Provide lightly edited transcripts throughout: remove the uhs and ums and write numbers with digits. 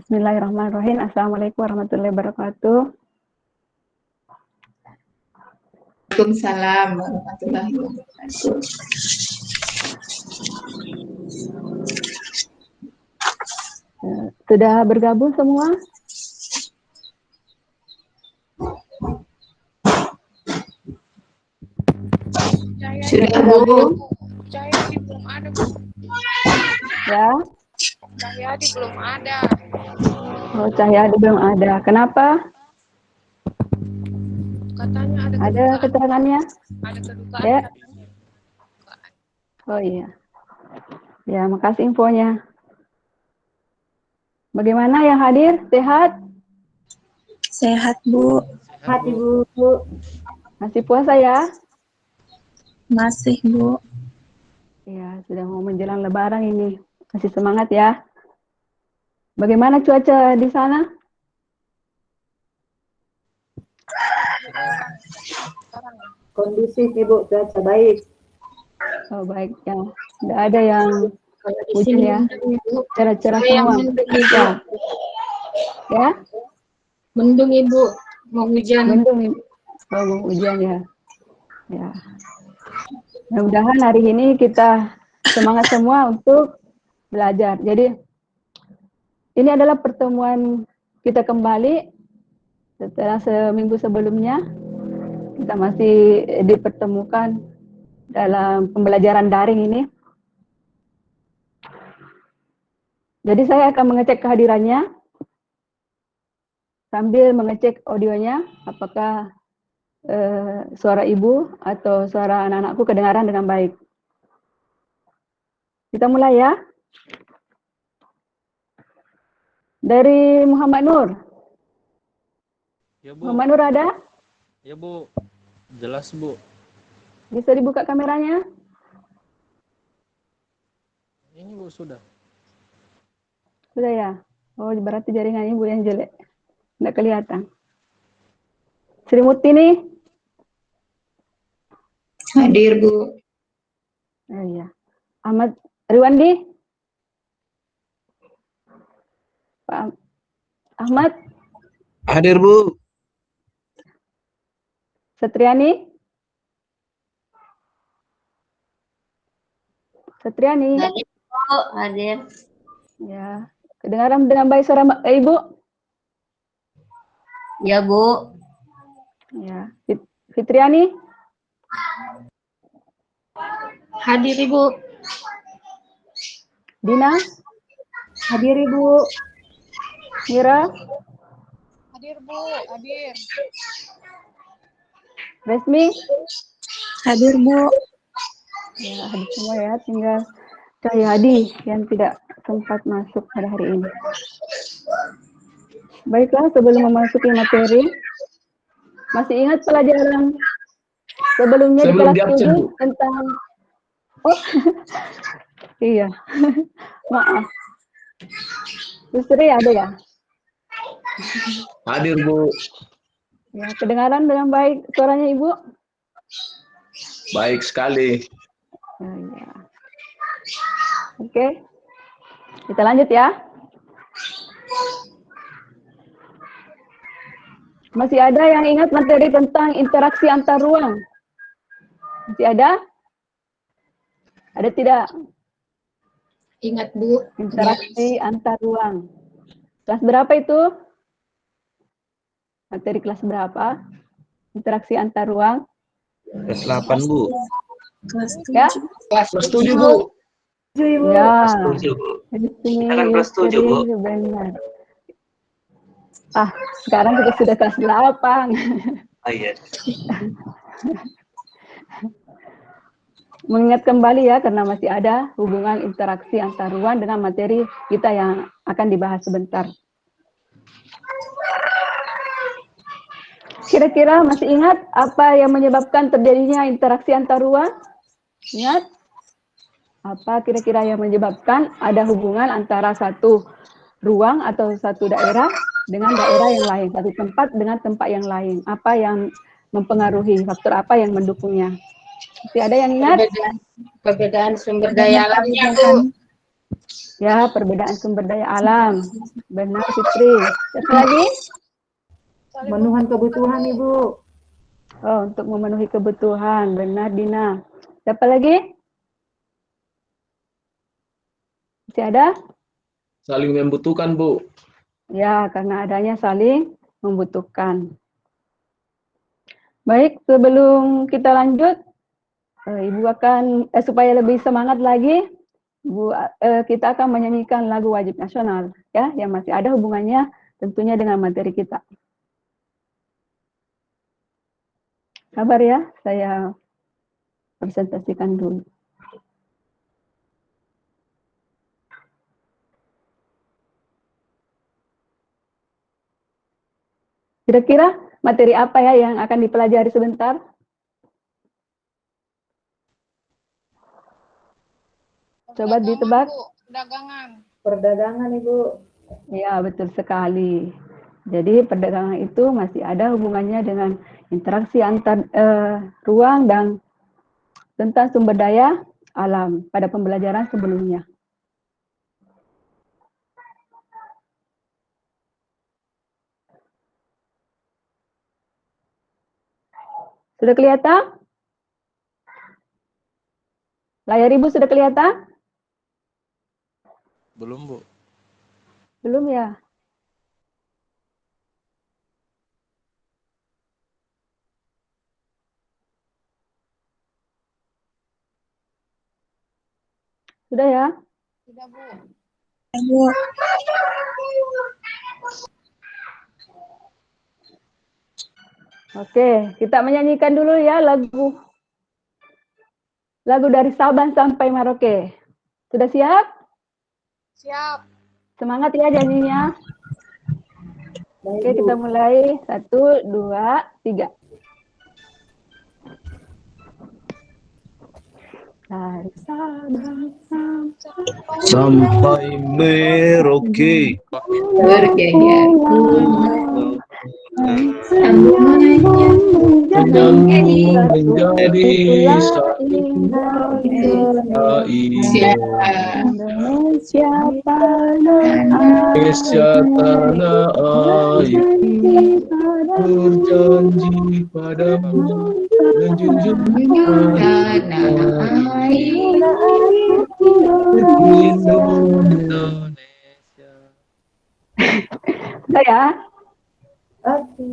Bismillahirrahmanirrahim. Assalamualaikum warahmatullahi wabarakatuh. Waalaikumsalam warahmatullahi wabarakatuh. Sudah bergabung semua? Sudah, Bu. Cahyadi belum ada, Bu. Ya. Cahyadi belum ada. Oh, Cahyadi belum ada. Kenapa? Katanya ada Ada kedukaan. keterangannya? Ada kedukaan. Ya. Katanya. Oh iya. Ya, makasih infonya. Bagaimana yang hadir? Sehat? Sehat, Bu. Sehat, Ibu. Masih puasa ya? Masih, Bu. Ya, sudah mau menjelang Lebaran ini. Masih semangat ya. Bagaimana cuaca di sana? Kondusif Ibu, cuaca baik. Oh baik ya. Tidak ada yang Kalau di hujan sini ya. Cerah-cerah saya yang semua. mendung, Ibu. Ya. Ya. Mendung, Ibu. Mau hujan. Mendung. Oh, mau hujan ya. Ya. Mudah-mudahan hari ini kita semangat semua untuk belajar. Jadi ini adalah pertemuan kita kembali setelah seminggu sebelumnya kita masih dipertemukan dalam pembelajaran daring ini. Jadi saya akan mengecek kehadirannya sambil mengecek audionya apakah suara ibu atau suara anak-anakku kedengaran dengan baik. Kita mulai ya. Dari Muhammad Nur. Ya, Bu. Muhammad Nur ada? Ya, Bu. Jelas, Bu. Bisa dibuka kameranya? Ini, Bu, sudah. Sudah ya? Oh, berarti jaringan ibu yang jelek. Tidak kelihatan. Sri Mutini? Hadir, Bu. Oh iya. Ahmad Riwandi? Pak Ahmad? Hadir, Bu. Setriani? Setriani? Hadir, Bu. Hadir. Ya. Kedengaran dengan baik suara ibu? Ya, Bu. Ya. Fitriani? Hadir, Ibu. Dina? Hadir Ibu. Mira? Hadir, Bu. Hadir. Resmi? Hadir, Bu. Ya, hadir semua ya. Tinggal Cahyadi yang tidak sempat masuk pada hari ini. Baiklah, sebelum memasuki materi, masih ingat pelajaran sebelumnya di kelas 7 tentang iya. Maaf. Sri ada ya? Hadir, Bu. Ya, kedengaran dengan baik suaranya Ibu? Baik sekali. Ya. Oke. Kita lanjut ya. Masih ada yang ingat materi tentang interaksi antar ruang? Masih ada? Ada tidak? Ingat, Bu. Interaksi antar ruang. Kelas berapa itu? Materi kelas berapa? Interaksi antar ruang. Kelas 8, Bu. Kelas Ya? 7. Kelas 7, Bu. Ya. Kelas 7, Bu. Ini Kita kan kelas 7, Bu. benar. Ah, sekarang kita sudah kelas 8. Oh iya. Mengingat kembali ya, karena masih ada hubungan interaksi antar ruang dengan materi kita yang akan dibahas sebentar. Kira-kira masih ingat apa yang menyebabkan terjadinya interaksi antar ruang? Ingat? Apa kira-kira yang menyebabkan ada hubungan antara satu ruang atau satu daerah dengan daerah yang lain, satu tempat dengan tempat yang lain? Apa yang mempengaruhi, faktor apa yang mendukungnya? Masih ada yang ingat? Perbedaan sumber daya alamnya, Bu. Ya, perbedaan sumber daya alam. Benar, Fitri. Satu lagi? Saling Memenuhi kebutuhan Ibu. Oh, untuk memenuhi kebutuhan. Benar, Dina. Siapa lagi? Masih ada? Saling membutuhkan, Bu. Ya, karena adanya saling membutuhkan. Baik, sebelum kita lanjut, Ibu akan, supaya lebih semangat lagi, kita akan menyanyikan lagu wajib nasional, ya, yang masih ada hubungannya tentunya dengan materi kita. Sabar ya, saya presentasikan dulu. Kira-kira materi apa ya yang akan dipelajari sebentar? Coba ditebak. Bu, perdagangan. Perdagangan Ibu. Ya, betul sekali. Jadi perdagangan itu masih ada hubungannya dengan interaksi antar ruang dan tentang sumber daya alam pada pembelajaran sebelumnya. Sudah kelihatan? Layar Ibu sudah kelihatan? Belum, Bu. Belum ya? Sudah ya? Sudah, Bu. Ibu. Oke, kita menyanyikan dulu ya lagu dari Sabang sampai Merauke. Sudah siap? Siap. Semangat ya nyanyinya. Baik, Oke, Bu. kita mulai. 1, 2, 3. Dari Sabang Sampai Merauke. Bergaya Menyambung menjadi satu Indonesia. Indonesia tanah Indonesia tanah air berjanji padamu menjunjung Tanah air. Indonesia. Sudah ya? Oke.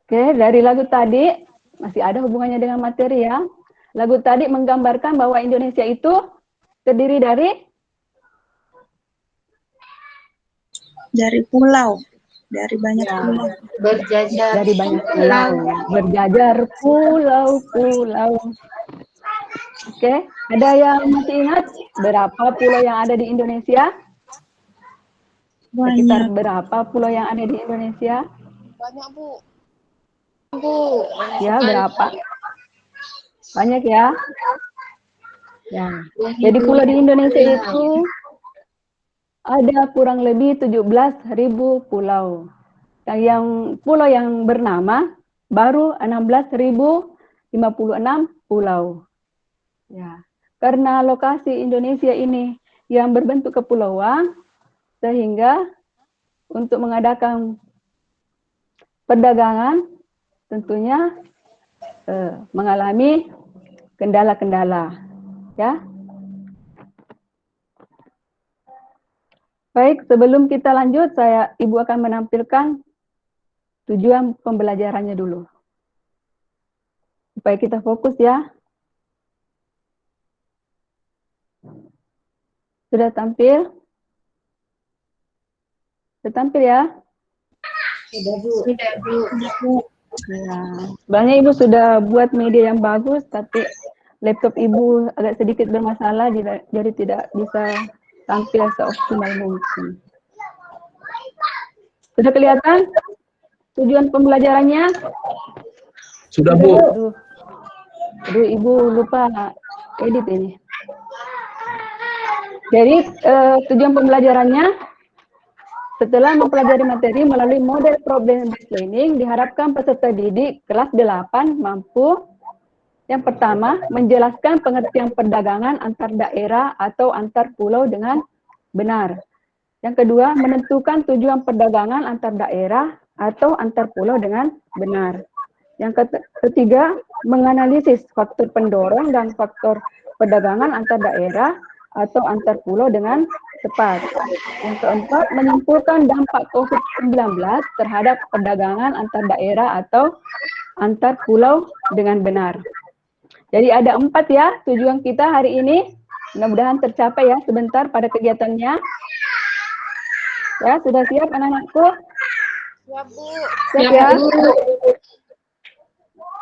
Oke, dari lagu tadi masih ada hubungannya dengan materi ya. Lagu tadi menggambarkan bahwa Indonesia itu terdiri Dari pulau, dari banyak pulau. Berjajar. dari banyak pulau, berjajar pulau-pulau. Oke, ada yang masih ingat berapa pulau yang ada di Indonesia? Sekitar Banyak. berapa pulau yang ada di Indonesia? Banyak, Bu. Bu, banyak Ya, sekali. berapa? Banyak ya? Ya. Jadi pulau di Indonesia itu ada kurang lebih 17.000 pulau. Yang pulau yang bernama baru 16.056 pulau. Ya. Karena lokasi Indonesia ini yang berbentuk kepulauan, sehingga untuk mengadakan perdagangan tentunya mengalami kendala-kendala, ya. Baik, sebelum kita lanjut, Ibu akan menampilkan tujuan pembelajarannya dulu. Supaya kita fokus ya. Sudah tampil? Sudah tampil ya? Sudah, Bu. Sudah, Bu. Ya, sebenarnya Ibu sudah buat media yang bagus, tapi laptop Ibu agak sedikit bermasalah, jadi tidak bisa tampil seoptimal mungkin. Sudah kelihatan tujuan pembelajarannya? Sudah, Bu. Aduh, Ibu lupa edit ini. Jadi tujuan pembelajarannya, setelah mempelajari materi melalui model problem based learning, diharapkan peserta didik kelas 8 mampu Yang pertama, menjelaskan pengertian perdagangan antar daerah atau antar pulau dengan benar. Yang kedua, menentukan tujuan perdagangan antar daerah atau antar pulau dengan benar. Yang ketiga, menganalisis faktor pendorong dan faktor perdagangan antar daerah atau antar pulau dengan tepat. Yang keempat, menyimpulkan dampak COVID-19 terhadap perdagangan antar daerah atau antar pulau dengan benar. Jadi ada 4 ya tujuan kita hari ini. Mudah-mudahan tercapai ya sebentar pada kegiatannya. Ya, sudah siap anak-anakku? Siap, Bu. Siap ya?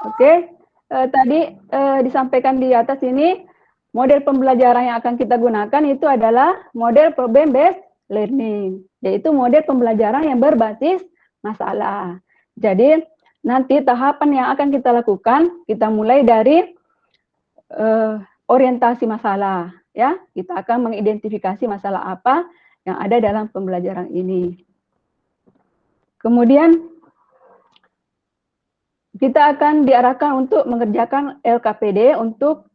Oke, tadi disampaikan di atas ini, model pembelajaran yang akan kita gunakan itu adalah model problem based learning, yaitu model pembelajaran yang berbasis masalah. Jadi nanti tahapan yang akan kita lakukan, kita mulai dari orientasi masalah, ya. Kita akan mengidentifikasi masalah apa yang ada dalam pembelajaran ini. Kemudian kita akan diarahkan untuk mengerjakan LKPD untuk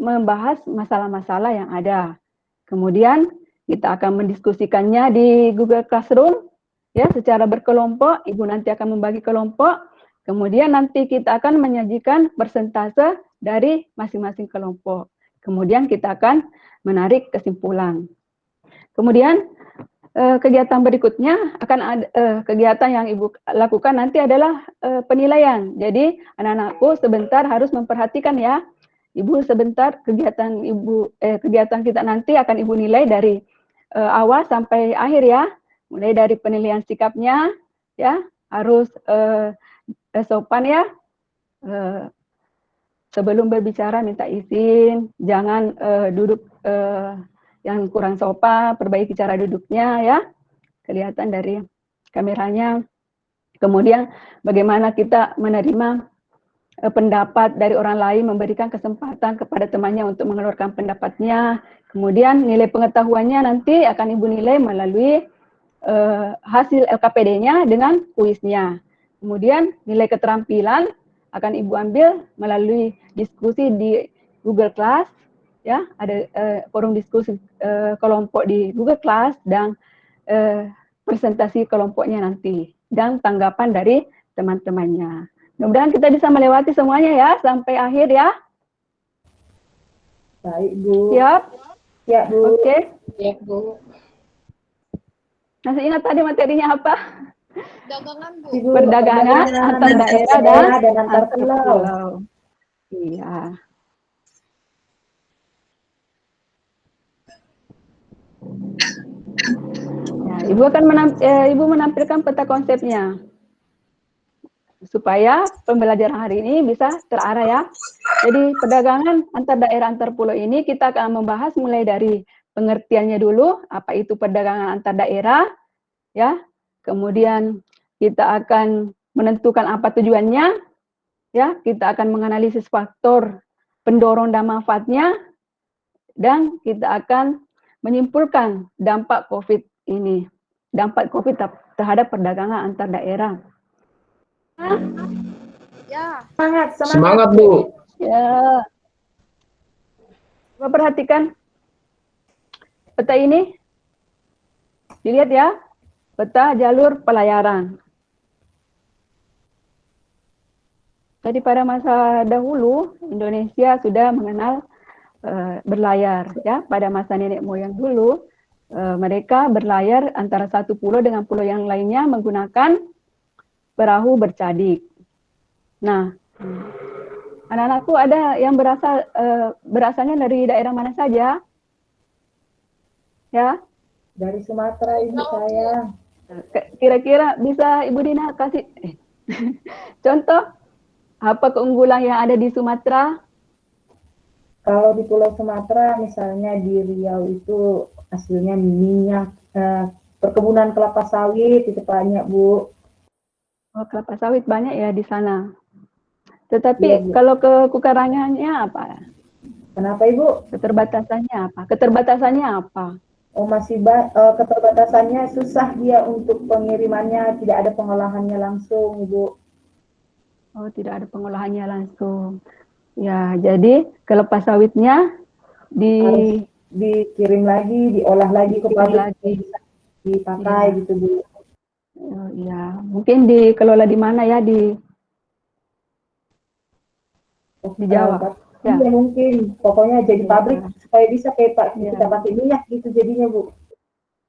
membahas masalah-masalah yang ada. Kemudian kita akan mendiskusikannya di Google Classroom, ya, secara berkelompok. Ibu nanti akan membagi kelompok. Kemudian nanti kita akan menyajikan persentase dari masing-masing kelompok. Kemudian kita akan menarik kesimpulan. Kemudian kegiatan berikutnya akan ada kegiatan yang Ibu lakukan nanti adalah penilaian. Jadi anak-anakku sebentar harus memperhatikan ya. Ibu sebentar kegiatan kegiatan kita nanti akan Ibu nilai dari awal sampai akhir ya. Mulai dari penilaian sikapnya ya, harus sopan ya. Sebelum berbicara minta izin, jangan duduk yang kurang sopan, perbaiki cara duduknya ya, kelihatan dari kameranya. Kemudian bagaimana kita menerima pendapat dari orang lain, memberikan kesempatan kepada temannya untuk mengeluarkan pendapatnya. Kemudian nilai pengetahuannya nanti akan Ibu nilai melalui hasil LKPD-nya dengan kuisnya. Kemudian nilai keterampilan akan Ibu ambil melalui diskusi di Google Class, ya, ada forum diskusi kelompok di Google Class dan presentasi kelompoknya nanti dan tanggapan dari teman-temannya. Mudah-mudahan kita bisa melewati semuanya ya sampai akhir ya. Baik, Bu. Siap? Siap, Bu. Oke. Siap, Bu. Masih ingat tadi materinya apa? Dagangan, Bu. Ibu, Perdagangan antar daerah dan antar antar pulau. pulau. Iya. Ya, Ibu menampilkan peta konsepnya supaya pembelajaran hari ini bisa terarah ya. Jadi perdagangan antar daerah antar pulau ini kita akan membahas mulai dari pengertiannya dulu, apa itu perdagangan antar daerah ya. Kemudian kita akan menentukan apa tujuannya ya, kita akan menganalisis faktor pendorong dan manfaatnya dan kita akan menyimpulkan dampak COVID ini, dampak COVID terhadap perdagangan antar daerah. Ya. Semangat, Bu. Ya. Coba perhatikan peta ini. Dilihat ya, peta jalur pelayaran. Tadi pada masa dahulu Indonesia sudah mengenal berlayar ya. Pada masa nenek moyang dulu mereka berlayar antara satu pulau dengan pulau yang lainnya menggunakan perahu bercadik. Nah, anak-anakku ada yang berasalnya dari daerah mana saja? Ya. Dari Sumatera, Ibu saya. Kira-kira bisa Ibu Dina kasih contoh apa keunggulan yang ada di Sumatera? Kalau di Pulau Sumatera, misalnya di Riau itu hasilnya minyak, perkebunan kelapa sawit itu banyak, Bu. Oh, kelapa sawit banyak ya di sana. Tetapi Iya, Bu. kalau kekurangannya apa? Kenapa, Ibu? Keterbatasannya apa? Keterbatasannya apa? Oh, keterbatasannya susah dia untuk pengirimannya, tidak ada pengolahannya langsung, Ibu. Oh, tidak ada pengolahannya langsung. Ya, jadi kelapa sawitnya Harus dikirim lagi, diolah lagi ke dikirim pabrik, lagi. bisa dipakai Iya. gitu Bu. Oh, iya, mungkin dikelola di mana ya, di Jawa. Ya. Iya mungkin, pokoknya jadi Iya. pabrik supaya bisa kayak Pak Iya. kita pakai minyak gitu jadinya Bu.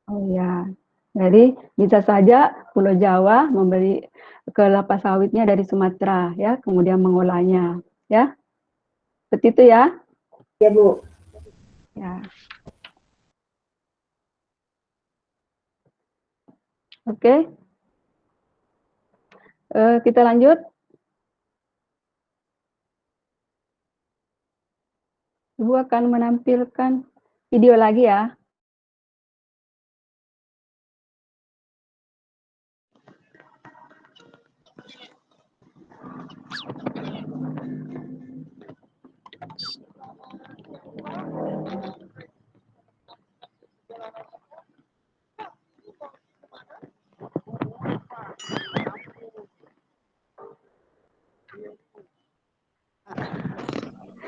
Oh ya, jadi bisa saja Pulau Jawa membeli kelapa sawitnya dari Sumatera ya, kemudian mengolahnya ya, seperti itu ya. Ya Bu. Ya. Oke. Kita lanjut. Ibu akan menampilkan video lagi ya.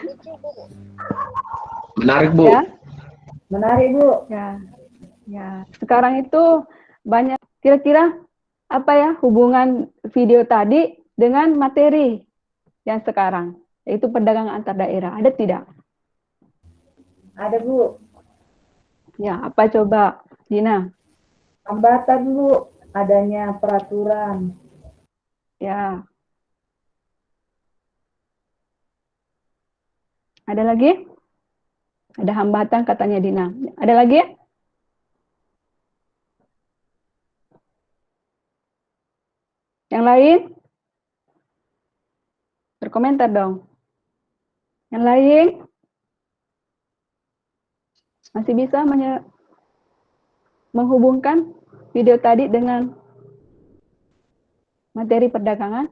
Lucu, Bu. Menarik, Bu. Ya. Menarik Bu. Ya. Ya. Sekarang itu banyak kira-kira apa ya hubungan video tadi dengan materi yang sekarang, yaitu perdagangan antar daerah. Ada tidak? Ada Bu. Ya, apa coba, Dina? Hambatan Bu, adanya peraturan. Ya. Ada lagi? Ada hambatan katanya Dina. Ada lagi? Yang lain? Berkomentar dong. Yang lain? Masih bisa menghubungkan video tadi dengan materi perdagangan?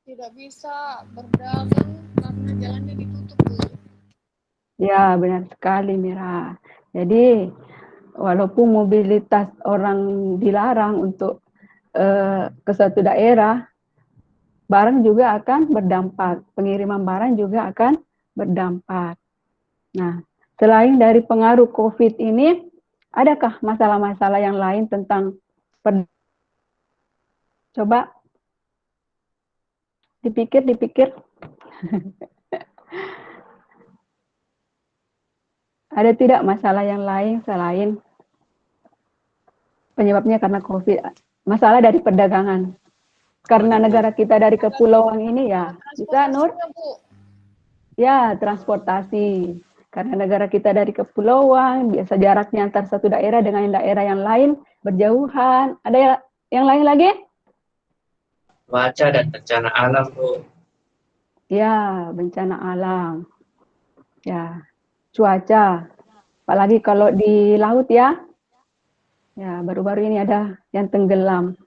Tidak bisa berdagang karena jalannya ditutup, Bu. Ya, benar sekali, Mira. Jadi, walaupun mobilitas orang dilarang untuk ke suatu daerah, barang juga akan berdampak. Pengiriman barang juga akan berdampak. Nah, selain dari pengaruh COVID ini, adakah masalah-masalah yang lain tentang coba dipikir. Ada tidak masalah yang lain selain penyebabnya karena COVID? Masalah dari perdagangan. Karena negara kita dari kepulauan ini ya, bisa Nur? Transportasinya, Bu. Ya, transportasi. Karena negara kita dari kepulauan, biasa jaraknya antar satu daerah dengan daerah yang lain berjauhan. Ada yang lain lagi? Cuaca dan bencana alam, Bu. Ya, bencana alam. Ya, cuaca. Apalagi kalau di laut ya. Ya, baru-baru ini ada yang tenggelam.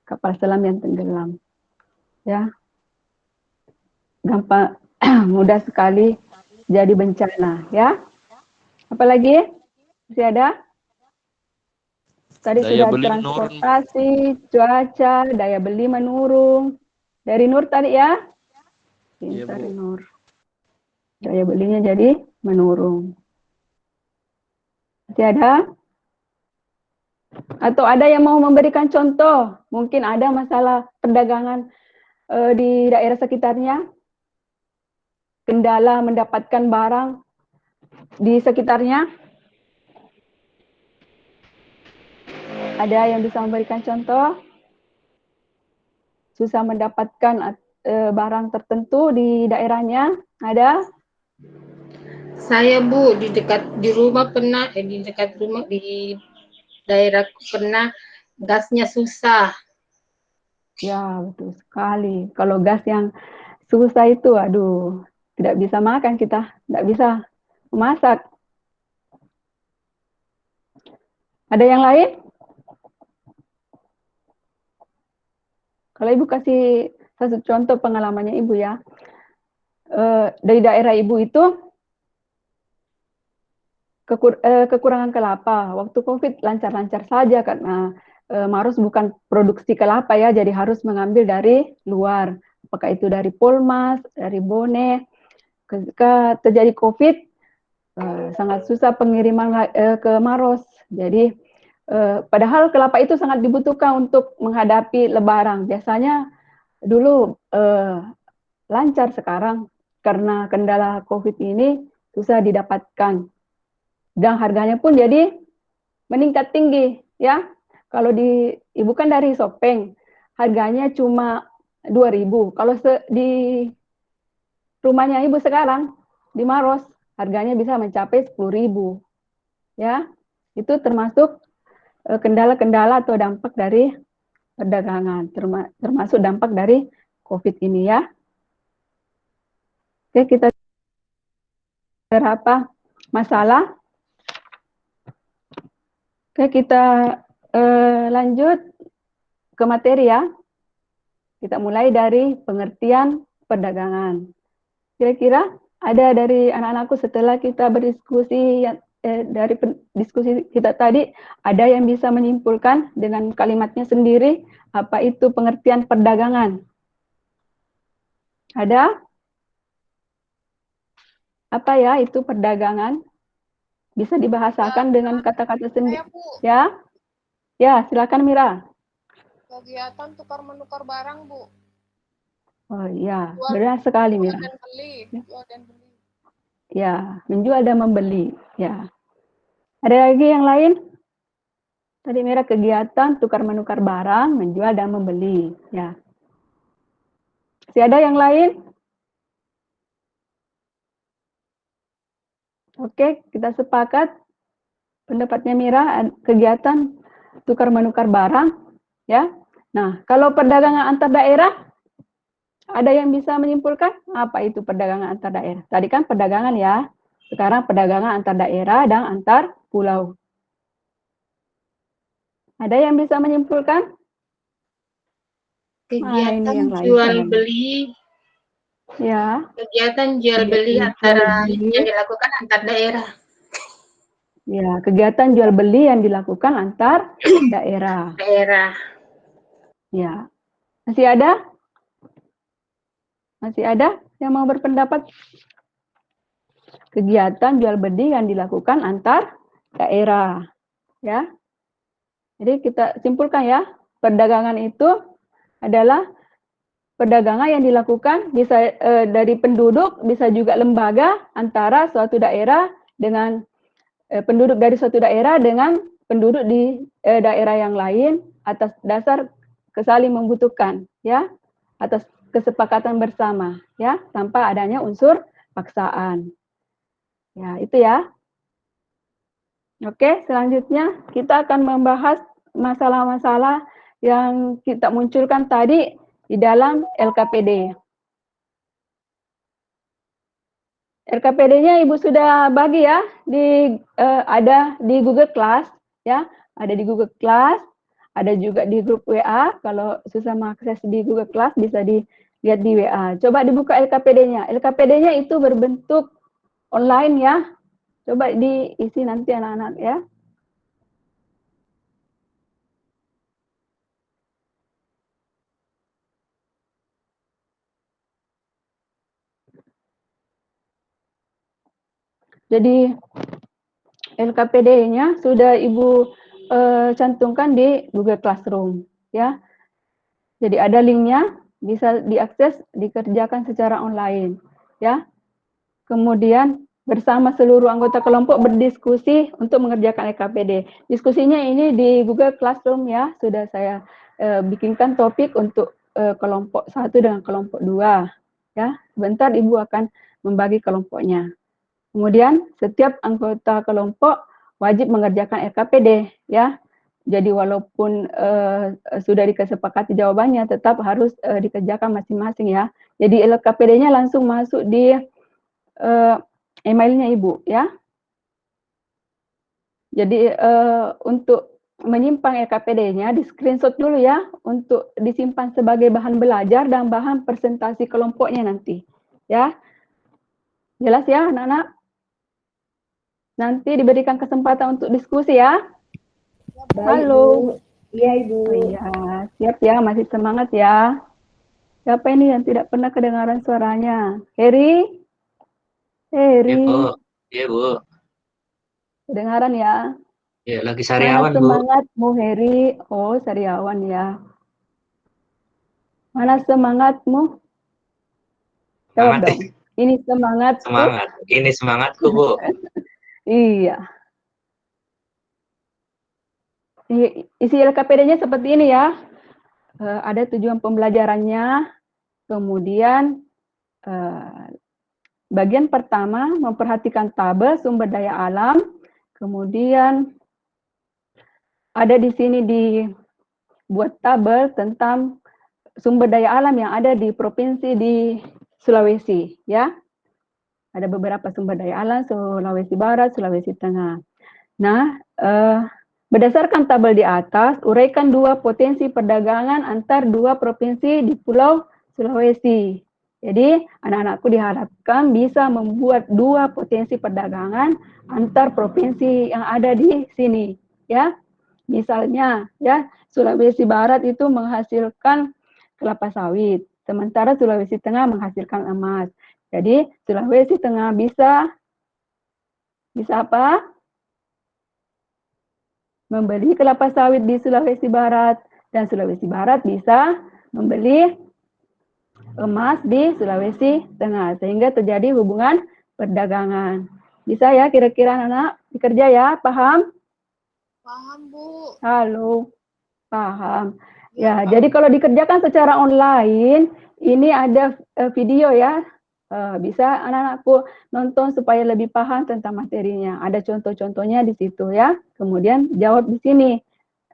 Kapal selam yang tenggelam. Ya. Gampang mudah sekali jadi bencana, ya. Apalagi? Masih ada? Tadi Daya sudah beli menurun. transportasi, cuaca, daya beli menurun. Dari Nur tadi ya? Iya, Pintar Bu. Nur. Daya belinya jadi menurun. Masih ada? Atau ada yang mau memberikan contoh? Mungkin ada masalah perdagangan di daerah sekitarnya? Kendala mendapatkan barang di sekitarnya? Ada yang bisa memberikan contoh? Susah mendapatkan barang tertentu di daerahnya? Ada? Saya Bu di rumah pernah di dekat rumah di daerahku pernah gasnya susah. Ya, betul sekali. Kalau gas yang susah itu, aduh, tidak bisa makan kita, tidak bisa memasak. Ada yang lain? Kalau Ibu kasih satu contoh pengalamannya Ibu ya. Dari daerah Ibu itu kekurangan kelapa. Waktu COVID lancar-lancar saja karena Maros bukan produksi kelapa ya, jadi harus mengambil dari luar. apakah itu dari Polmas, dari Bone. Ketika terjadi COVID, sangat susah pengiriman ke Maros. Jadi padahal kelapa itu sangat dibutuhkan untuk menghadapi Lebaran. Biasanya dulu lancar, sekarang karena kendala COVID ini susah didapatkan. Dan harganya pun jadi meningkat tinggi, ya. Kalau Ibu kan dari Sopeng, harganya cuma 2.000. Kalau di rumahnya Ibu sekarang di Maros, harganya bisa mencapai 10.000. Ya. Itu termasuk kendala-kendala atau dampak dari perdagangan, termasuk dampak dari COVID ini, ya. Oke, kita berapa masalah. Oke, kita lanjut ke materi, ya. Kita mulai dari pengertian perdagangan. Kira-kira ada dari anak-anakku setelah kita berdiskusi dari diskusi kita tadi, ada yang bisa menyimpulkan dengan kalimatnya sendiri apa itu pengertian perdagangan? Ada? Apa ya itu perdagangan? Bisa dibahasakan dengan kata-kata sendiri. Ya? Ya, silakan Mira. Kegiatan tukar menukar barang, Bu. Oh iya, benar sekali Mira. Jual dan beli, jual dan beli. Ya, menjual dan membeli. Ya. Ada lagi yang lain? Tadi Mira kegiatan tukar menukar barang, menjual dan membeli. Ya. Masih ada yang lain? Oke, kita sepakat pendapatnya Mira, kegiatan tukar menukar barang, ya. Nah, kalau perdagangan antar daerah, ada yang bisa menyimpulkan apa itu perdagangan antar daerah? Tadi kan perdagangan, ya. Sekarang perdagangan antar daerah dan antar pulau. Ada yang bisa menyimpulkan? Kegiatan jual beli. Ya. Kegiatan jual beli antara yang dilakukan antar daerah. Ya, kegiatan jual beli yang dilakukan antar daerah. Ya. Masih ada? Masih ada yang mau berpendapat? Kegiatan jual beli yang dilakukan antar daerah. Ya. Jadi kita simpulkan, ya, perdagangan itu adalah perdagangan yang dilakukan bisa dari penduduk, bisa juga lembaga antara suatu daerah dengan penduduk dari suatu daerah dengan penduduk di daerah yang lain atas dasar saling membutuhkan, ya, atas kesepakatan bersama, ya, tanpa adanya unsur paksaan. Ya, itu ya. Oke, selanjutnya kita akan membahas masalah-masalah yang kita munculkan tadi di dalam LKPD. LKPD-nya Ibu sudah bagi, ya, ada di Google Class, ya, ada di Google Class, ada juga di grup WA. Kalau susah mengakses di Google Class bisa dilihat di WA. Coba dibuka LKPD-nya. LKPD-nya itu berbentuk online, ya. Coba diisi nanti anak-anak, ya. Jadi LKPD-nya sudah Ibu cantumkan di Google Classroom, ya. Jadi ada linknya, bisa diakses, dikerjakan secara online, ya. Kemudian bersama seluruh anggota kelompok berdiskusi untuk mengerjakan LKPD. Diskusinya ini di Google Classroom, ya. Sudah saya bikinkan topik untuk kelompok 1 dengan kelompok 2, ya. Sebentar Ibu akan membagi kelompoknya. Kemudian setiap anggota kelompok wajib mengerjakan LKPD, ya. Jadi walaupun sudah dikesepakati jawabannya, tetap harus dikerjakan masing-masing, ya. Jadi LKPD-nya langsung masuk di emailnya Ibu, ya. Jadi untuk menyimpan LKPD-nya di screenshot dulu, ya, untuk disimpan sebagai bahan belajar dan bahan presentasi kelompoknya nanti, ya. Jelas, ya, anak-anak? Nanti diberikan kesempatan untuk diskusi, ya. Baik, Halo. Bu. Iya, Ibu. Iya, siap, ya, masih semangat, ya. Siapa ini yang tidak pernah kedengaran suaranya? Heri? Ya, Heri, Bu. Iya, Bu. kedengaran ya? Ya, lagi Mana sariawan, Bu. semangatmu, Heri? Oh, sariawan ya. Mana semangatmu? Jawab Semangat, dong. Ini semangatku. semangat. Ini semangatku, Bu. Iya. Isi LKPD-nya seperti ini ya. Ada tujuan pembelajarannya. Kemudian bagian pertama memperhatikan tabel sumber daya alam. Kemudian ada di sini dibuat tabel tentang sumber daya alam yang ada di provinsi di Sulawesi, ya. Ada beberapa sumber daya alam, Sulawesi Barat, Sulawesi Tengah. Nah, berdasarkan tabel di atas, uraikan dua potensi perdagangan antar dua provinsi di Pulau Sulawesi. Jadi, anak-anakku diharapkan bisa membuat dua potensi perdagangan antar provinsi yang ada di sini, ya. Misalnya, ya, Sulawesi Barat itu menghasilkan kelapa sawit, sementara Sulawesi Tengah menghasilkan emas. Jadi, Sulawesi Tengah bisa apa? Membeli kelapa sawit di Sulawesi Barat, dan Sulawesi Barat bisa membeli emas di Sulawesi Tengah, sehingga terjadi hubungan perdagangan. Bisa ya kira-kira anak dikerja ya, paham? Paham, Bu. Halo, paham. Ya, jadi kalau dikerjakan secara online, ini ada video ya, bisa anak-anakku nonton supaya lebih paham tentang materinya. Ada contoh-contohnya di situ ya. Kemudian jawab di sini.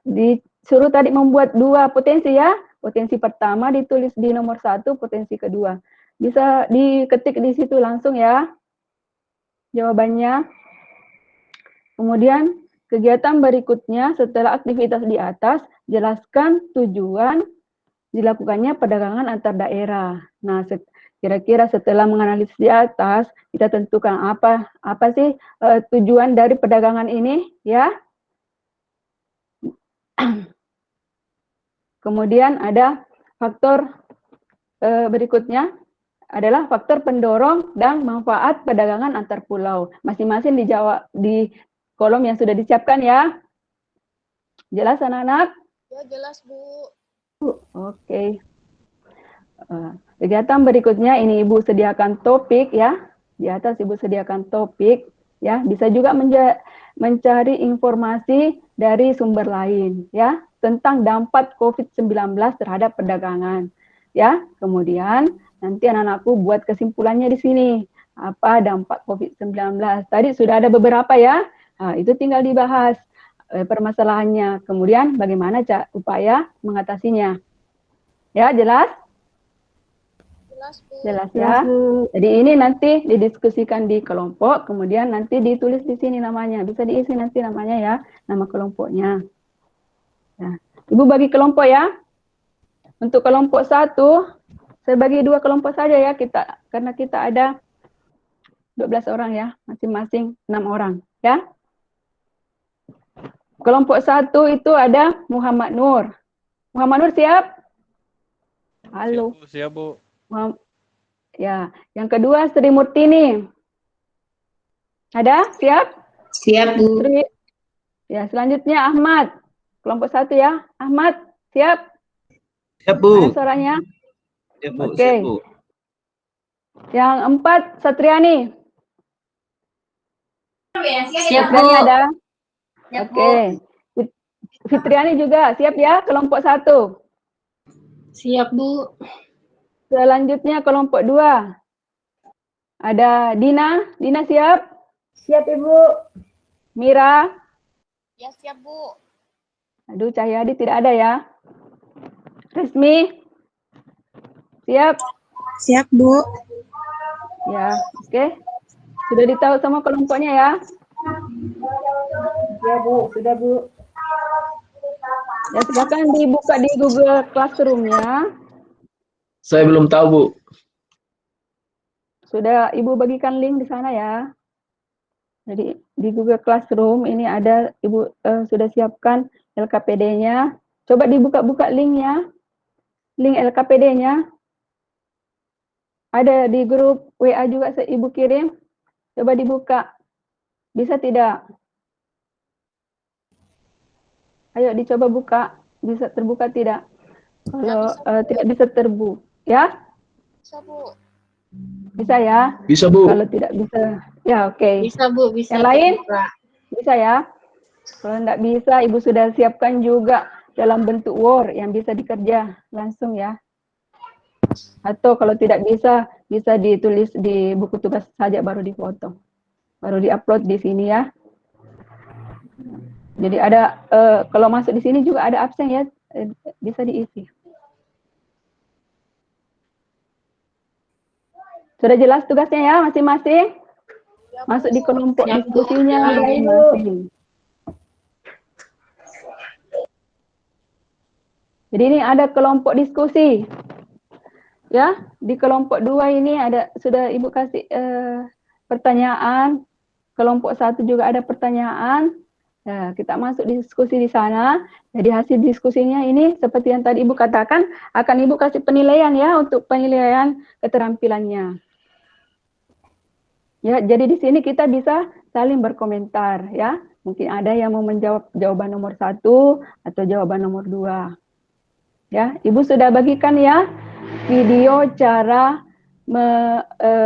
Disuruh tadi membuat dua potensi ya. Potensi pertama ditulis di nomor 1, potensi kedua. Bisa diketik di situ langsung ya jawabannya. Kemudian kegiatan berikutnya setelah aktivitas di atas, jelaskan tujuan dilakukannya perdagangan antar daerah. Nah, kira-kira setelah menganalisis di atas, kita tentukan apa sih tujuan dari perdagangan ini, ya. Kemudian ada faktor berikutnya adalah faktor pendorong dan manfaat perdagangan antar pulau. Masing-masing dijawab di kolom yang sudah disiapkan ya. Jelas anak-anak? Ya, jelas, Bu. Oke. Kegiatan berikutnya ini Ibu sediakan topik ya. Di atas Ibu sediakan topik ya. Bisa juga mencari informasi dari sumber lain ya tentang dampak COVID-19 terhadap perdagangan ya. Kemudian nanti anak-anakku buat kesimpulannya di sini. Apa dampak COVID-19? Tadi sudah ada beberapa ya. Nah, itu tinggal dibahas permasalahannya. Kemudian bagaimana upaya mengatasinya. Ya, jelas? Jelas, Bu. Jelas ya. Jadi ini nanti didiskusikan di kelompok, kemudian nanti ditulis di sini namanya. Bisa diisi nanti namanya ya, nama kelompoknya. Nah, Ibu bagi kelompok ya. Untuk kelompok 1, saya bagi 2 kelompok saja ya kita, karena kita ada 12 orang ya, masing-masing 6 orang ya. Kelompok 1 itu ada Muhammad Nur. Muhammad Nur siap? Halo. Siap, Bu. Ya, yang kedua Sri Murtini. Ada? Siap? Siap, Bu. Ya, selanjutnya Ahmad. Kelompok 1 ya. Ahmad, siap? Siap, Bu. Mana suaranya? Siap, Bu. Oke. Siap, Bu. Yang 4 Satriani. Siap, Bu. Satriani ada? Siap, Bu. Oke. Fitriani juga siap ya, kelompok 1. Siap, Bu. Selanjutnya kelompok 2. Ada Dina. Dina siap? Siap, Ibu. Mira. Ya, siap, Bu. Aduh, Cahyadi tidak ada ya. Resmi. Siap? Siap, Bu. Ya, oke. Sudah ditahu sama kelompoknya ya? Ya, Bu. Sudah, Bu. Ya, silakan dibuka di Google Classroom-nya. Saya belum tahu, Bu. Sudah Ibu bagikan link di sana ya. Jadi di Google Classroom ini ada Ibu sudah siapkan LKPD-nya. Coba dibuka-buka linknya. Link LKPD-nya. Ada di grup WA juga Ibu kirim. Coba dibuka. Bisa tidak? Ayo dicoba buka. Bisa terbuka tidak? Kalau tidak bisa terbuka, ya? Bisa, Bu. Bisa ya? Bisa, Bu. Kalau tidak bisa, ya oke. Bisa Bu, bisa Yang lain? terbuka. Bisa ya? Kalau tidak bisa, Ibu sudah siapkan juga dalam bentuk Word yang bisa dikerja langsung ya. Atau kalau tidak bisa, bisa ditulis di buku tugas saja baru difoto. Baru diupload di sini ya. Jadi ada, kalau masuk di sini juga ada absen ya, bisa diisi. Sudah jelas tugasnya ya masing-masing? Masuk di kelompok Ya, Bu. diskusinya Ya, masing-masing. Jadi ini ada kelompok diskusi. Ya, di kelompok 2 ini ada sudah Ibu kasih pertanyaan. Kelompok 1 juga ada pertanyaan. Nah, kita masuk diskusi di sana. Jadi hasil diskusinya ini seperti yang tadi Ibu katakan, akan Ibu kasih penilaian ya untuk penilaian keterampilannya. Ya, jadi di sini kita bisa saling berkomentar ya. Mungkin ada yang mau menjawab jawaban nomor 1 atau jawaban nomor 2. Ya, Ibu sudah bagikan ya video cara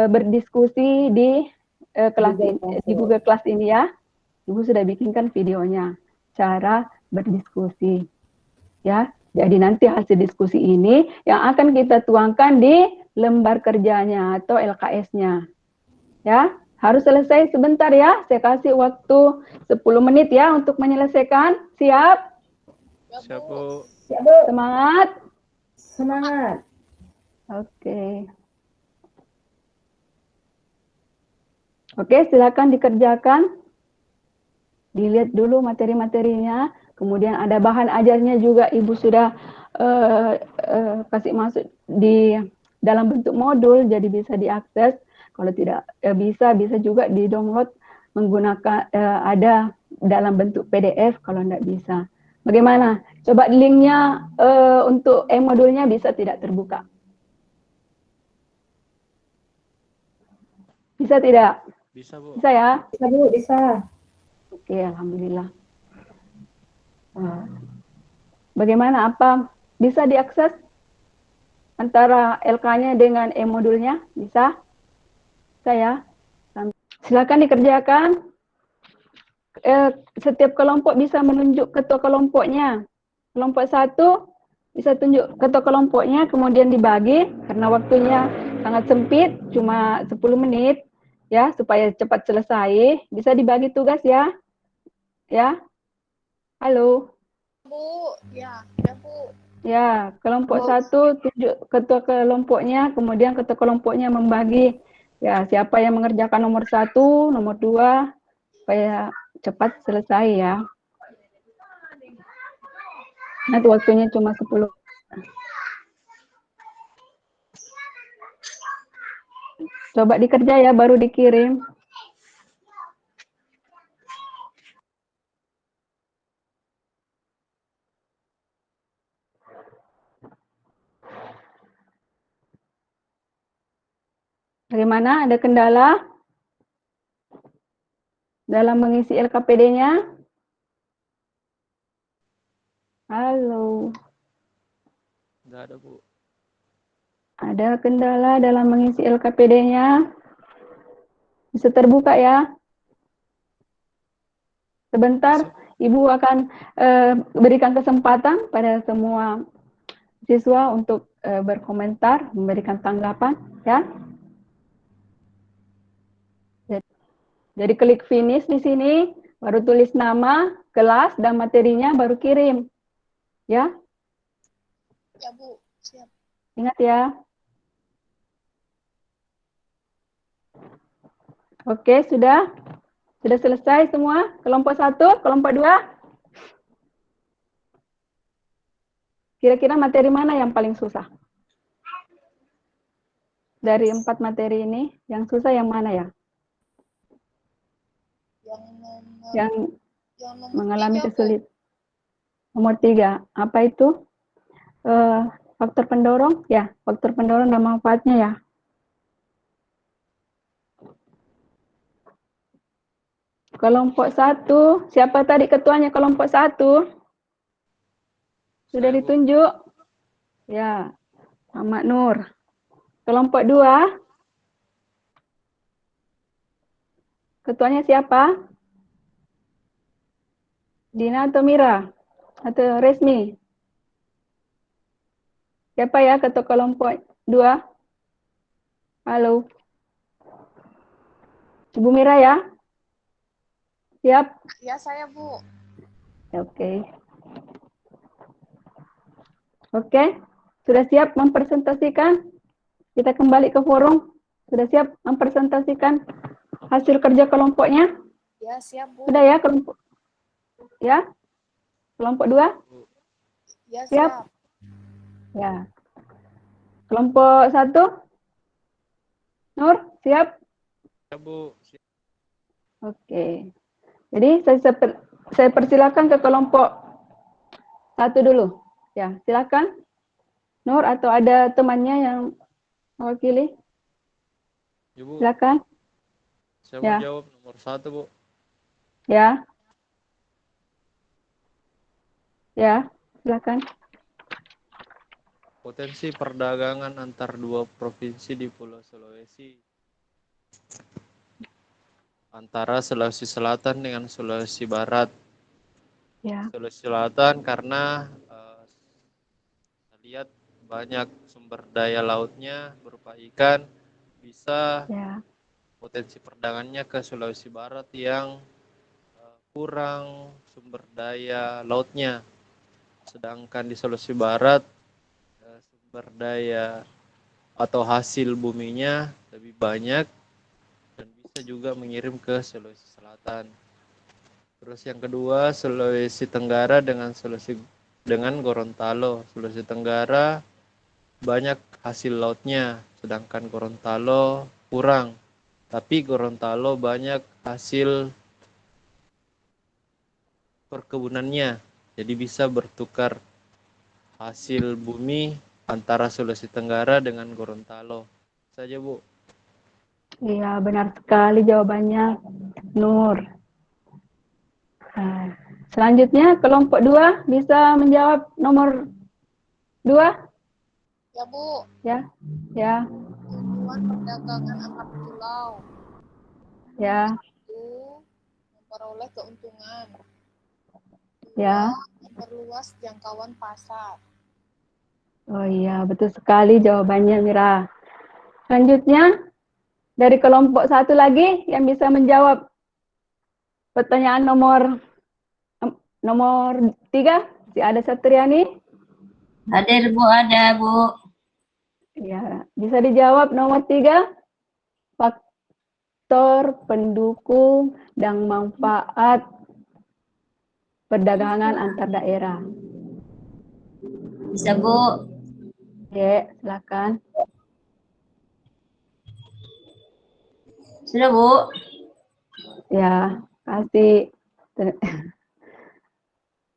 berdiskusi di kelas ini, di Google Class ini ya. Ibu sudah bikinkan videonya, cara berdiskusi. Ya, jadi nanti hasil diskusi ini yang akan kita tuangkan di lembar kerjanya atau LKS-nya. Ya, harus selesai sebentar ya. Saya kasih waktu 10 menit ya untuk menyelesaikan. Siap? Ya, Siap, Bu. Bu. Ya, Bu. Semangat. Semangat. Oke. Oke, silakan dikerjakan. Dilihat dulu materi-materinya. Kemudian ada bahan ajarnya juga Ibu sudah kasih masuk di dalam bentuk modul, jadi bisa diakses. Kalau tidak bisa juga di-download menggunakan ada dalam bentuk PDF kalau tidak bisa. Bagaimana? Coba linknya untuk modulnya bisa tidak terbuka? Bisa tidak? Bisa, Bu. Bisa ya? Bisa, Bu, bisa. Oke, alhamdulillah. Bagaimana? Apa bisa diakses antara LK-nya dengan e-modulnya? Bisa? Bisa ya? Silakan dikerjakan. Setiap kelompok bisa menunjuk ketua kelompoknya. Kelompok 1 bisa tunjuk ketua kelompoknya, kemudian dibagi karena waktunya sangat sempit, cuma 10 menit ya, supaya cepat selesai. Bisa dibagi tugas ya. Ya. Halo. Bu, ya, ya, Bu. Ya, kelompok 1 tunjuk ketua kelompoknya, kemudian ketua kelompoknya membagi ya siapa yang mengerjakan nomor 1, nomor 2 supaya cepat selesai ya. Nanti waktunya cuma 10. Coba dikerja ya, baru dikirim. Bagaimana? Ada kendala dalam mengisi LKPD-nya? Halo. Nggak ada, Bu. Ada kendala dalam mengisi LKPD-nya? Bisa terbuka ya? Sebentar, Ibu akan berikan kesempatan pada semua siswa untuk berkomentar, memberikan tanggapan, ya. Jadi klik finish di sini, baru tulis nama, kelas, dan materinya, baru kirim. Ya, Ya, Bu. Siap. ingat ya. Oke, sudah? Sudah selesai semua? Kelompok 1, kelompok 2? Kira-kira materi mana yang paling susah? Dari 4 materi ini, yang susah yang mana ya? Yang nomor mengalami 3, Bu. kesulitan. Nomor 3, apa itu? Faktor pendorong? Ya, faktor pendorong dan manfaatnya ya. Kelompok 1, siapa tadi ketuanya kelompok 1? Sudah Saya, Bu. ditunjuk? Ya, Muhammad Nur. Kelompok 2, ketuanya siapa? Dina atau Mira? Atau Resmi? Siapa ya ketua kelompok 2? Halo. Ibu Mira ya? Siap? Ya, saya, Bu. Oke. Oke, sudah siap mempresentasikan? Kita kembali ke forum. Sudah siap mempresentasikan hasil kerja kelompoknya? Ya, siap, Bu. Sudah ya kelompok? Ya? Kelompok 2? Ya, Siap? siap. Ya. Kelompok 1? Nur, siap? Ya, Bu. Oke. Jadi saya persilakan ke kelompok 1 dulu. Ya, silakan. Nur atau ada temannya yang mewakili? Ya, Bu. Silakan. Saya Ya. mau jawab nomor 1, Bu. Ya. Ya, silakan. Potensi perdagangan antar dua provinsi di Pulau Sulawesi. Antara Sulawesi Selatan dengan Sulawesi Barat. Ya. Sulawesi Selatan karena kita lihat banyak sumber daya lautnya berupa ikan, bisa Ya. potensi perdagangannya ke Sulawesi Barat yang kurang sumber daya lautnya. Sedangkan di Sulawesi Barat sumber daya atau hasil buminya lebih banyak dan bisa juga mengirim ke Sulawesi Selatan. Terus yang kedua, Sulawesi Tenggara dengan Gorontalo. Sulawesi Tenggara banyak hasil lautnya, sedangkan Gorontalo kurang. Tapi Gorontalo banyak hasil perkebunannya, jadi bisa bertukar hasil bumi antara Sulawesi Tenggara dengan Gorontalo. Saja, Bu. Iya, benar sekali jawabannya, Nur. Nah, selanjutnya kelompok 2 bisa menjawab nomor 2? Ya, Bu. Ya. Ya. Tujuan perdagangan antar pulau Ya. itu memperoleh keuntungan. Ya. Dua, memperluas jangkauan pasar. Oh iya, betul sekali jawabannya, Mira. Selanjutnya, dari kelompok 1 lagi yang bisa menjawab pertanyaan nomor 3, si Ada Satriani. Hadir Bu, ada Bu. Ya, bisa dijawab nomor 3, faktor pendukung dan manfaat perdagangan antar daerah. Bisa Bu. Oke, silakan. Sudah Bu. Ya, kasih.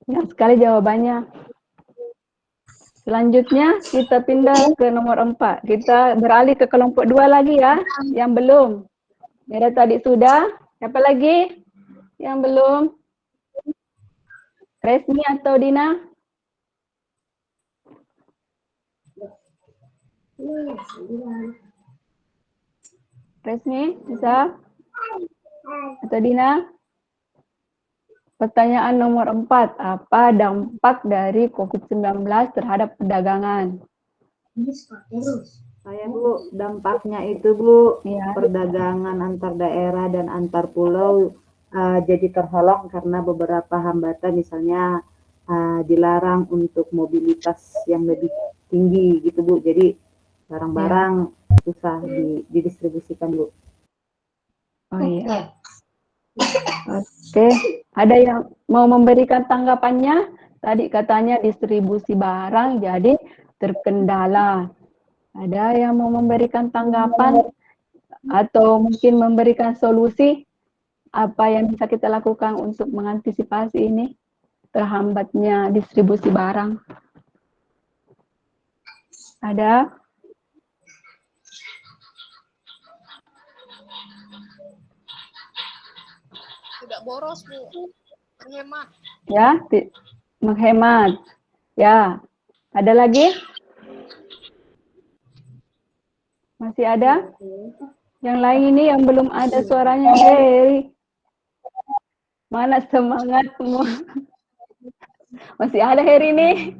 Benar sekali jawabannya. Selanjutnya kita pindah ke nomor 4. Kita beralih ke kelompok 2 lagi ya, yang belum. Mira tadi sudah. Siapa lagi yang belum? Resmi atau Dina? Resmi, bisa? Atau Dina? Pertanyaan nomor 4. Apa dampak dari COVID-19 terhadap perdagangan? Saya Bu, dampaknya itu Bu, Ya. perdagangan antar daerah dan antar pulau jadi terhalang karena beberapa hambatan, misalnya dilarang untuk mobilitas yang lebih tinggi gitu Bu. Jadi barang-barang susah didistribusikan Bu. Oh iya. Oke, ada yang mau memberikan tanggapannya? Tadi katanya distribusi barang jadi terkendala. Ada yang mau memberikan tanggapan atau mungkin memberikan solusi apa yang bisa kita lakukan untuk mengantisipasi ini terhambatnya distribusi barang? Ada? Tidak tidak boros, Bu. Menghemat. Ya, menghemat. Ya, ada lagi? Masih ada? Yang lain ini yang belum ada suaranya. Hei, mana semangatmu? Masih ada Heri ini?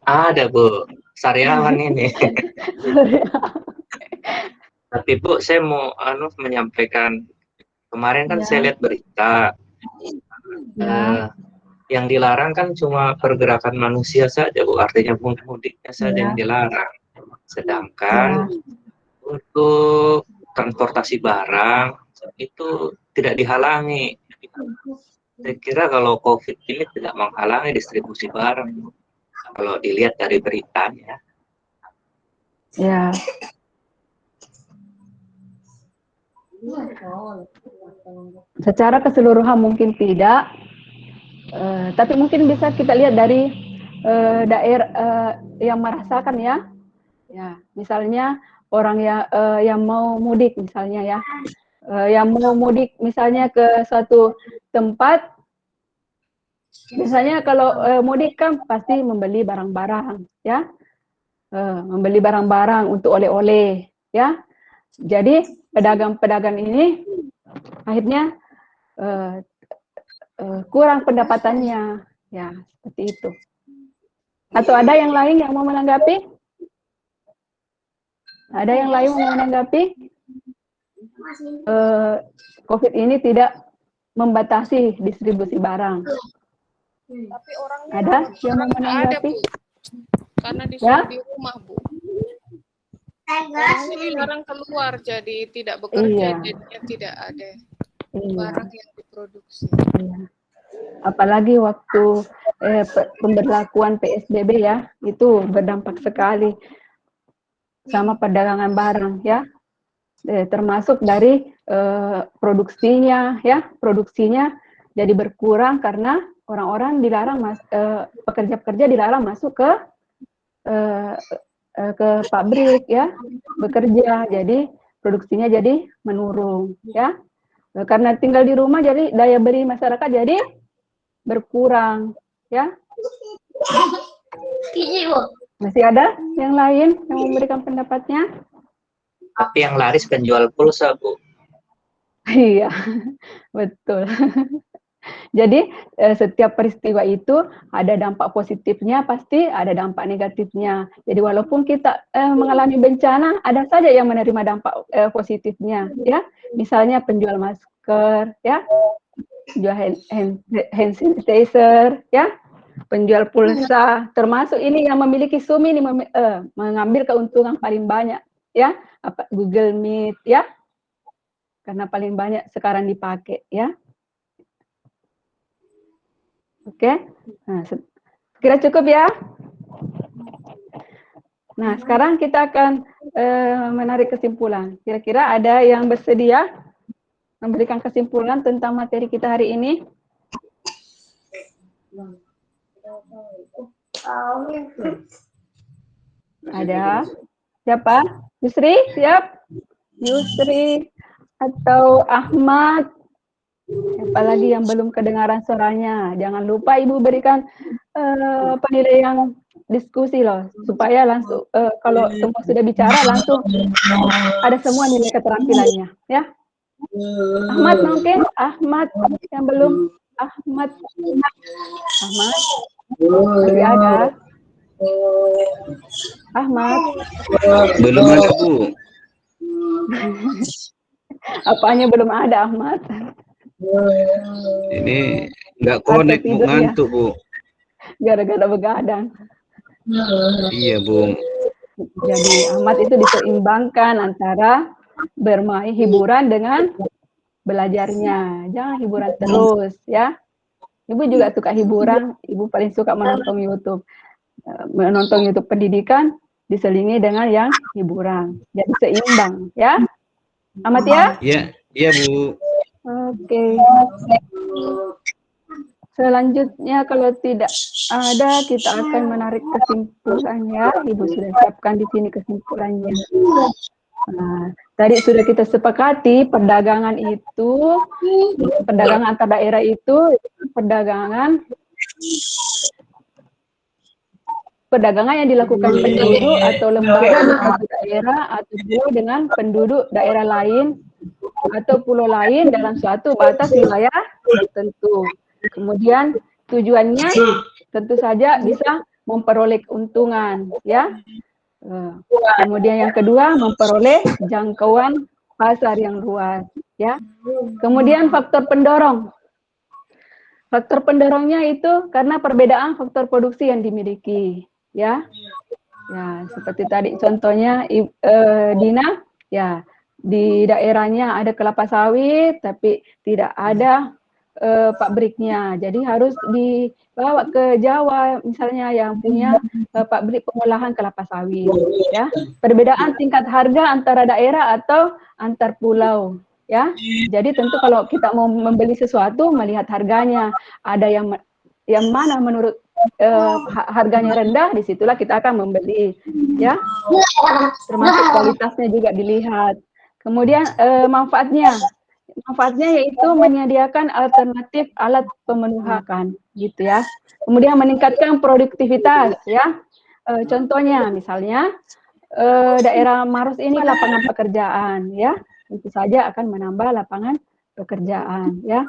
Ada, Bu. Sariawan ini. Tapi Bu, saya mau menyampaikan, kemarin kan Ya. saya lihat berita. Ya. Yang dilarang kan cuma pergerakan manusia saja, Bu. Artinya mudiknya saja Ya. yang dilarang. Sedangkan Ya. untuk transportasi barang itu tidak dihalangi. Saya kira kalau COVID ini tidak menghalangi distribusi barang, Bu. Kalau dilihat dari beritanya. Ya. Secara keseluruhan mungkin tidak, tapi mungkin bisa kita lihat dari daerah yang merasakan ya. Ya, misalnya orang yang mau mudik misalnya ya, yang mau mudik misalnya ke suatu tempat, misalnya kalau mudik kan pasti membeli barang-barang ya, membeli barang-barang untuk oleh-oleh ya. Jadi pedagang-pedagang ini akhirnya kurang pendapatannya ya, seperti itu. Atau ada yang lain yang mau menanggapi? Ada yang lain mau menanggapi? COVID ini tidak membatasi distribusi barang. Tapi orangnya Ada yang mau ada, menanggapi? Bu. Karena disuruh Ya? di rumah, Bu. Orangnya dilarang keluar, jadi tidak bekerja, Iya. jadinya tidak ada Iya. barang yang diproduksi. Iya. Apalagi waktu pemberlakuan PSBB ya, itu berdampak sekali sama perdagangan barang ya, termasuk dari produksinya ya, produksinya jadi berkurang karena orang-orang dilarang pekerja-pekerja dilarang masuk ke pabrik ya, bekerja, jadi produksinya jadi menurun ya, karena tinggal di rumah jadi daya beli masyarakat jadi berkurang ya. Masih ada yang lain yang memberikan pendapatnya? Tapi yang laris penjual pulsa, Bu. Iya, betul. Jadi setiap peristiwa itu ada dampak positifnya, pasti ada dampak negatifnya. Jadi walaupun kita mengalami bencana, ada saja yang menerima dampak positifnya, ya. Misalnya penjual masker, ya, penjual hand sanitizer, ya, penjual pulsa, termasuk ini yang memiliki Zoom ini mengambil keuntungan paling banyak, ya, Google Meet, ya, karena paling banyak sekarang dipakai, ya. Oke, nah, kira cukup ya. Nah, sekarang kita akan menarik kesimpulan. Kira-kira ada yang bersedia memberikan kesimpulan tentang materi kita hari ini? Ada? Siapa? Yusri? Siap? Yusri atau Ahmad? Siapa lagi yang belum kedengaran suaranya? Jangan lupa Ibu berikan penilaian diskusi loh, supaya langsung kalau semua sudah bicara langsung ada semua nilai keterampilannya, ya. Ahmad mungkin, Ahmad yang belum, Ahmad masih ada? Ahmad belum ada, Bu. Apanya belum ada, Ahmad? Ini nggak connect, Bu, ngantuk, Bu. Gara-gara begadang. Iya, Bu. Jadi Ahmad itu diseimbangkan antara bermain hiburan dengan belajarnya. Jangan hiburan terus, ya. Ibu juga suka hiburan, Ibu paling suka menonton YouTube. Menonton YouTube pendidikan diselingi dengan yang hiburan. Jadi seimbang, ya. Ahmad ya? Iya, iya, Bu. Oke. Selanjutnya kalau tidak ada, kita akan menarik kesimpulannya. Ibu sudah siapkan di sini kesimpulannya. Nah, tadi sudah kita sepakati perdagangan antar daerah itu perdagangan yang dilakukan penduduk atau lembaga di suatu daerah atau pulau dengan penduduk daerah lain atau pulau lain dalam suatu batas wilayah tertentu. Kemudian tujuannya tentu saja bisa memperoleh keuntungan, ya. Kemudian yang kedua, memperoleh jangkauan pasar yang luas, ya. Kemudian faktor pendorong. Faktor pendorongnya itu karena perbedaan faktor produksi yang dimiliki, ya. Ya, seperti tadi contohnya Dina, ya, di daerahnya ada kelapa sawit tapi tidak ada pabriknya, jadi harus dibawa ke Jawa misalnya yang punya pabrik pengolahan kelapa sawit, ya. Perbedaan tingkat harga antara daerah atau antar pulau, ya. Jadi tentu kalau kita mau membeli sesuatu melihat harganya, ada yang mana menurut harganya rendah, disitulah kita akan membeli, ya. Termasuk kualitasnya juga dilihat. Kemudian manfaatnya yaitu menyediakan alternatif alat pemenuhan, gitu ya. Kemudian meningkatkan produktivitas, ya. Contohnya misalnya daerah Maros ini lapangan pekerjaan, ya. Tentu saja akan menambah lapangan pekerjaan, ya.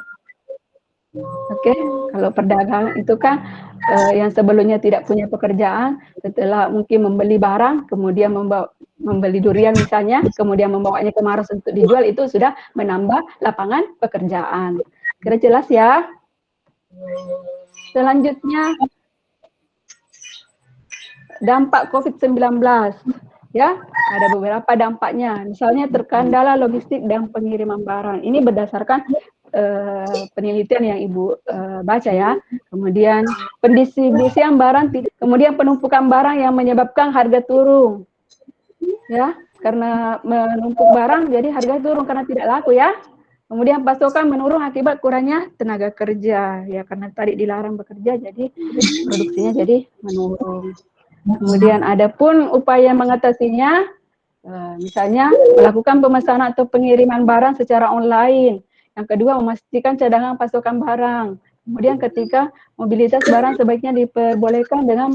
Oke, kalau perdagangan itu kan yang sebelumnya tidak punya pekerjaan, setelah mungkin membeli barang, kemudian membeli durian misalnya, kemudian membawanya ke Maros untuk dijual, itu sudah menambah lapangan pekerjaan. Kira jelas ya? Selanjutnya, dampak COVID-19. Ya, ada beberapa dampaknya. Misalnya terkendala logistik dan pengiriman barang. Ini berdasarkan penelitian yang Ibu baca ya. Kemudian pendistribusian barang, kemudian penumpukan barang yang menyebabkan harga turun. Ya, karena menumpuk barang jadi harga turun karena tidak laku ya. Kemudian pasokan menurun akibat kurangnya tenaga kerja. Ya, karena tadi dilarang bekerja jadi produksinya jadi menurun. Kemudian ada pun upaya mengatasinya, misalnya melakukan pemesanan atau pengiriman barang secara online. Yang kedua, memastikan cadangan pasokan barang. Kemudian ketika mobilitas barang sebaiknya diperbolehkan dengan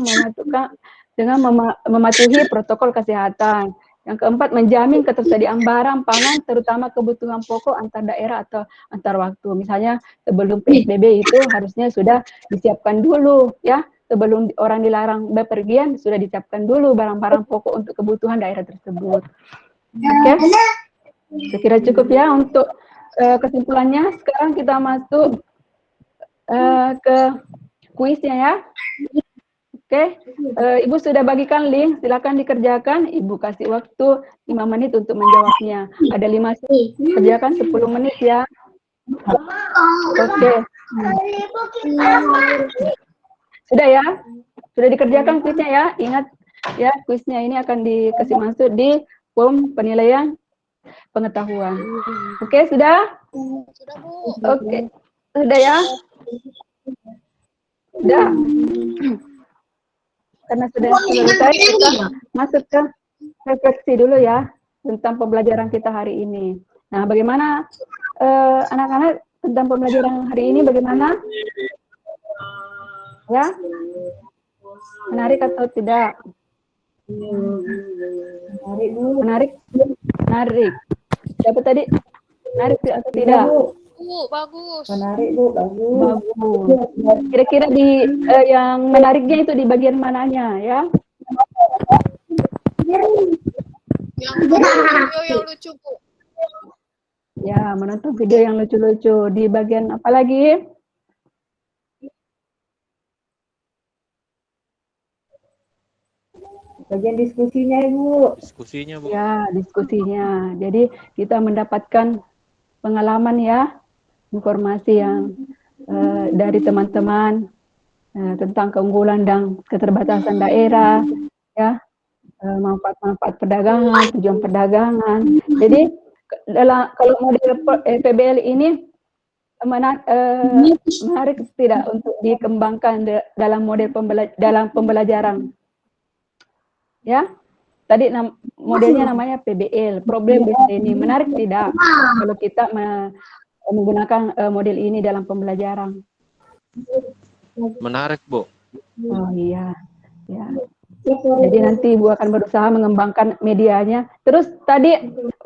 mematuhi protokol kesehatan. Yang keempat, menjamin ketersediaan barang pangan, terutama kebutuhan pokok antar daerah atau antar waktu. Misalnya sebelum PSBB itu harusnya sudah disiapkan dulu, ya. Sebelum orang dilarang bepergian, sudah disiapkan dulu barang-barang pokok untuk kebutuhan daerah tersebut. Oke, saya kira cukup ya untuk kesimpulannya. Sekarang kita masuk ke kuisnya ya. Oke, Ibu sudah bagikan link, silakan dikerjakan. Ibu kasih waktu 5 menit untuk menjawabnya. Ada 5 kerjakan 10 menit ya. Oke. Sudah ya? Sudah dikerjakan kuisnya ya? Ingat ya, kuisnya ini akan dikasih masuk di form penilaian pengetahuan. Oke, sudah? Sudah, Bu. Oke. Sudah ya? Sudah. Karena sudah selesai, kita masuk ke refleksi dulu ya tentang pembelajaran kita hari ini. Nah, bagaimana anak-anak tentang pembelajaran hari ini bagaimana? Ya? Menarik atau tidak? Menarik, Bu. Menarik? Menarik. Siapa tadi? Menarik atau tidak? Bu, bagus. Menarik, Bu, bagus. Bagus. Kira-kira di yang menariknya itu di bagian mananya ya? Yang video yang lucu, Bu. Ya, menonton video yang lucu-lucu. Di bagian apa lagi? Bagian diskusinya, Ibu. Diskusinya, Bu. Ya, diskusinya. Jadi kita mendapatkan pengalaman ya, informasi yang dari teman-teman tentang keunggulan dan keterbatasan daerah, ya, manfaat-manfaat perdagangan, tujuan perdagangan. Jadi kalau model PBL ini menarik tidak untuk dikembangkan dalam model dalam pembelajaran, ya? tadi modelnya namanya PBL, problem based learning. Menarik tidak kalau kita menggunakan model ini dalam pembelajaran? Menarik, Bu. Oh iya, ya. Jadi nanti Bu akan berusaha mengembangkan medianya. Terus tadi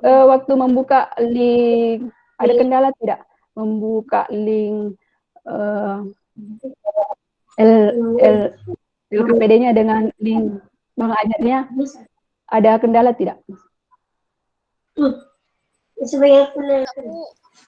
waktu membuka link, ada kendala tidak? Membuka link LKPD-nya dengan link Bang Ajatnya, ada kendala tidak? Aku